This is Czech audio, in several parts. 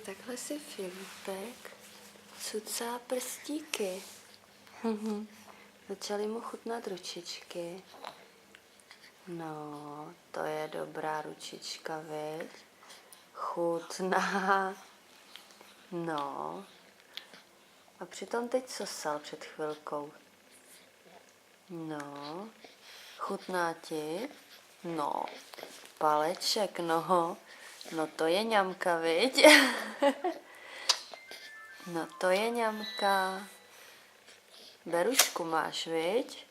Takhle si Filipek cucá prstíky. Začaly mu chutnat ručičky. No, to je dobrá ručička, viď? Chutná. No. A přitom teď sosal před chvilkou. No. Chutná ti? No. Paleček, no. No to je ňamka, viď? No to je ňamka. Berušku máš, viď?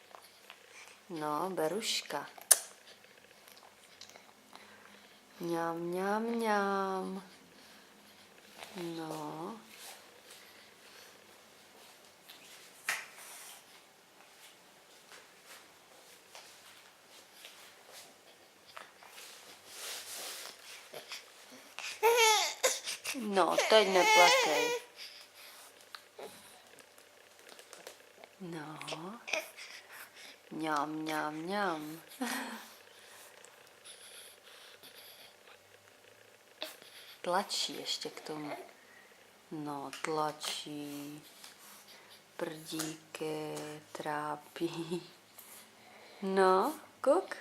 No, beruška. Ňam, ňam, ňam. No. No, teď neplakej. No. Ňam, ňam, ňam. Tlačí ještě k tomu. No, tlačí. Prdíky trápí. No, kuk.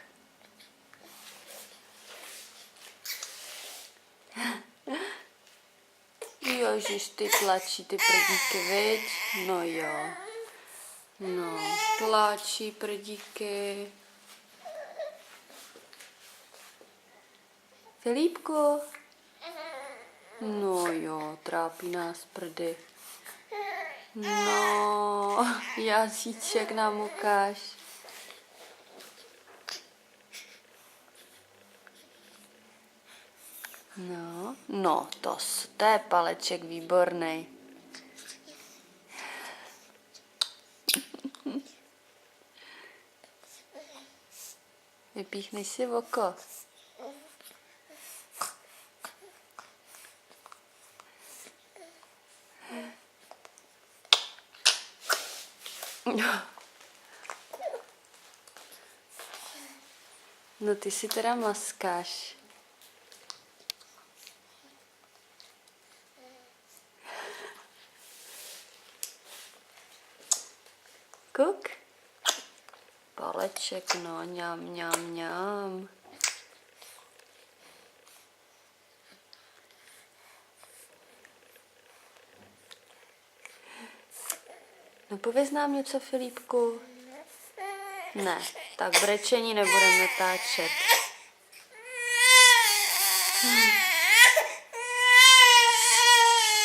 Ježiš, ty tlačí ty prdíky, viď? No jo. No, tlačí prdíky. Filipku. No jo, trápí nás prdy. No, jazyček nám ukáž. No, no, to je paleček výborný. Vypíchnej si oko. No ty si teda maskáš. Kuk. Paleček, no, ňam, ňam, ňam. No pověz nám něco, Filipku. Ne, tak brečení nebudeme natáčet.